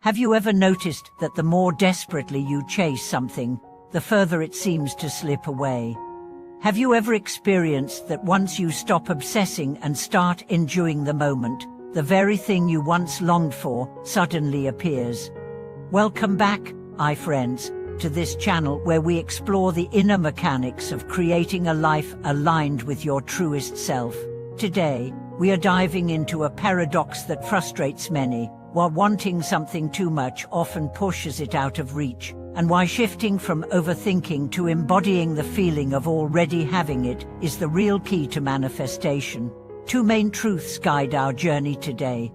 Have you ever noticed that the more desperately you chase something, the further it seems to slip away? Have you ever experienced that once you stop obsessing and start enjoying the moment, the very thing you once longed for suddenly appears? Welcome back, my friends, to this channel where we explore the inner mechanics of creating a life aligned with your truest self. Today, we are diving into a paradox that frustrates many, while wanting something too much often pushes it out of reach, and why shifting from overthinking to embodying the feeling of already having it is the real key to manifestation. Two main truths guide our journey today.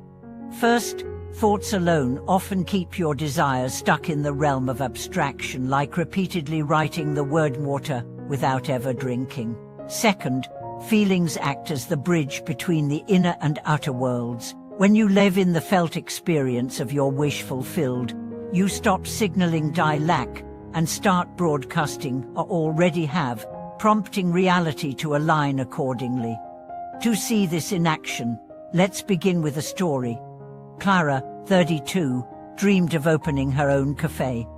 First, thoughts alone often keep your desires stuck in the realm of abstraction, like repeatedly writing the word water without ever drinking. Second, feelings act as the bridge between the inner and outer worlds. When you live in the felt experience of your wish fulfilled, you stop signaling I lack and start broadcasting I already have, prompting reality to align accordingly. To see this in action, let's begin with a story. Clara, 32, dreamed of opening her own cafe.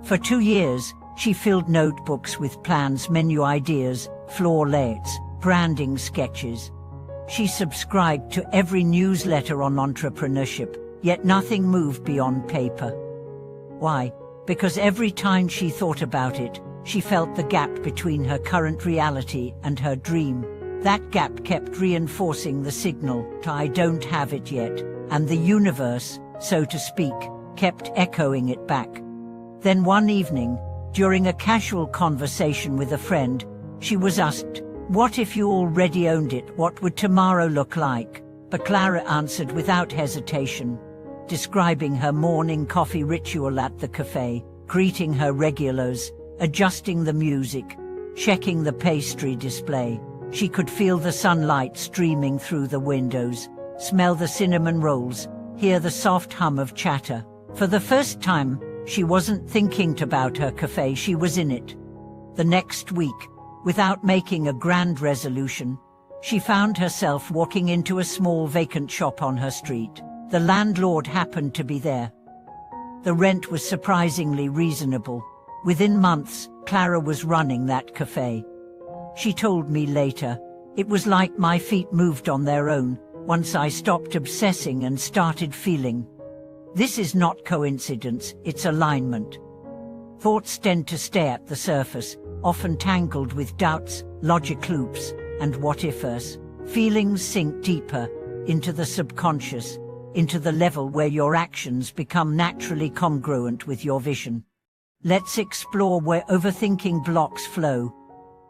For 2 years, she filled notebooks with plans, menu ideas, floor layouts, branding sketches. She subscribed to every newsletter on entrepreneurship, yet nothing moved beyond paper. Why? Because every time she thought about it, she felt the gap between her current reality and her dream. That gap kept reinforcing the signal, I don't have it yet, and the universe, so to speak, kept echoing it back. Then one evening, during a casual conversation with a friend, she was asked, "What if you already owned it? What would tomorrow look like?" But Clara answered without hesitation, describing her morning coffee ritual at the cafe, greeting her regulars, adjusting the music, checking the pastry display. She could feel the sunlight streaming through the windows, smell the cinnamon rolls, hear the soft hum of chatter. For the first time, she wasn't thinking about her cafe, she was in it. The next week, without making a grand resolution, she found herself walking into a small vacant shop on her street. The landlord happened to be there. The rent was surprisingly reasonable. Within months, Clara was running that cafe. She told me later, "It was like my feet moved on their own once I stopped obsessing and started feeling." This is not coincidence, it's alignment. Thoughts tend to stay at the surface, often tangled with doubts, logic loops, and what-ifers. Feelings sink deeper, into the subconscious, into the level where your actions become naturally congruent with your vision. Let's explore where overthinking blocks flow.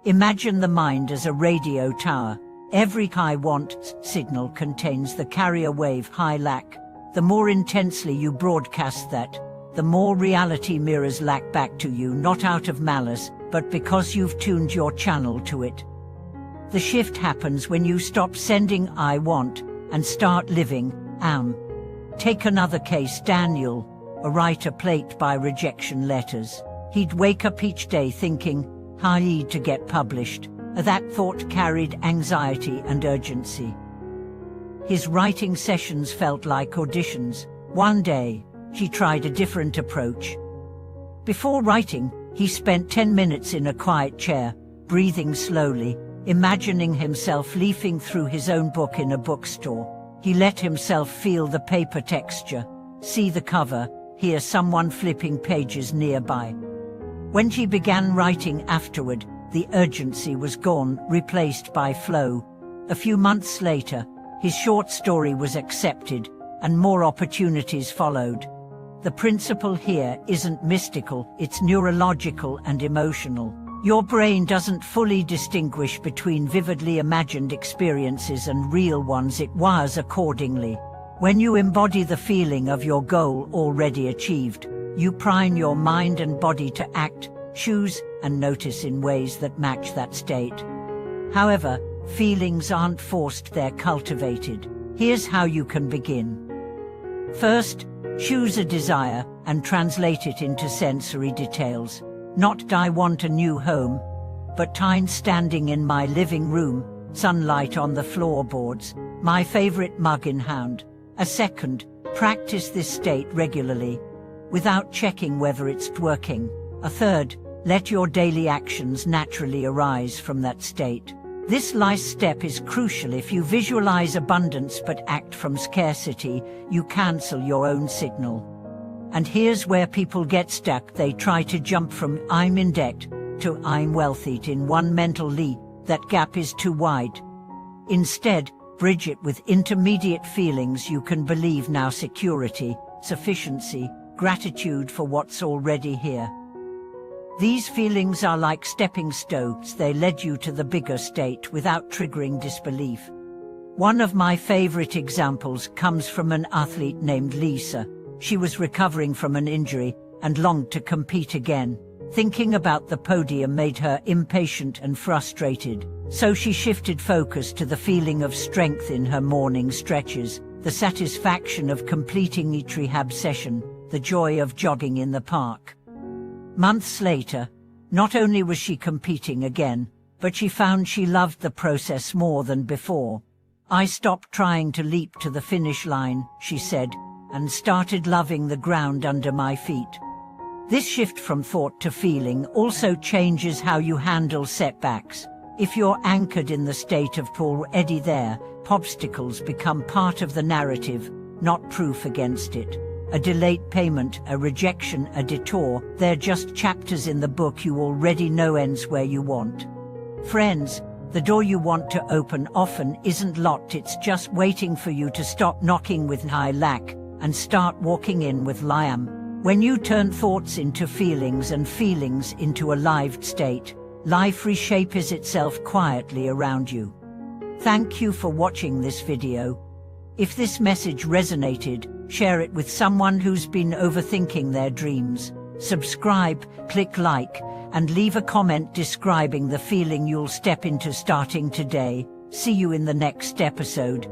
Imagine the mind as a radio tower. Every I want signal contains the carrier wave I lack. The more intensely you broadcast that, the more reality mirrors lack back to you, not out of malice, but because you've tuned your channel to it. The shift happens when you stop sending I want and start living am. Take another case, Daniel, a writer plagued by rejection letters. He'd wake up each day thinking, I need to get published. That thought carried anxiety and urgency. His writing sessions felt like auditions. One day, he tried a different approach. Before writing, he spent 10 minutes in a quiet chair, breathing slowly, imagining himself leafing through his own book in a bookstore. He let himself feel the paper texture, see the cover, hear someone flipping pages nearby. When he began writing afterward, the urgency was gone, replaced by flow. A few months later, his short story was accepted, and more opportunities followed. The principle here isn't mystical, it's neurological and emotional. Your brain doesn't fully distinguish between vividly imagined experiences and real ones, it wires accordingly. When you embody the feeling of your goal already achieved, you prime your mind and body to act, choose, and notice in ways that match that state. However, feelings aren't forced, they're cultivated. Here's how you can begin. First, choose a desire and translate it into sensory details. Not I want a new home, but time standing in my living room, sunlight on the floorboards, my favorite mug in hand. A second, Practice this state regularly, without checking whether it's working. A third, let your daily actions naturally arise from that state. This last step is crucial. If you visualize abundance but act from scarcity, you cancel your own signal. And here's where people get stuck. They try to jump from "I'm in debt" to "I'm wealthy" in one mental leap. That gap is too wide. Instead, bridge it with intermediate feelings you can believe now: security, sufficiency, gratitude for what's already here. These feelings are like stepping stones. They led you to the bigger state without triggering disbelief. One of my favorite examples comes from an athlete named Lisa. She was recovering from an injury and longed to compete again. Thinking about the podium made her impatient and frustrated, so she shifted focus to the feeling of strength in her morning stretches, the satisfaction of completing each rehab session, the joy of jogging in the park. Months later, not only was she competing again, but she found she loved the process more than before. "I stopped trying to leap to the finish line," she said, "and started loving the ground under my feet." This shift from thought to feeling also changes how you handle setbacks. If you're anchored in the state of already there, obstacles become part of the narrative, not proof against it. A delayed payment, a rejection, a detour, they're just chapters in the book you already know ends where you want. Friends, the door you want to open often isn't locked. It's just waiting for you to stop knocking with "I lack" and start walking in with "I am." When you turn thoughts into feelings and feelings into a lived state, life reshapes itself quietly around you. Thank you for watching this video. If this message resonated, share it with someone who's been overthinking their dreams. Subscribe, click like, and leave a comment describing the feeling you'll step into starting today. See you in the next episode.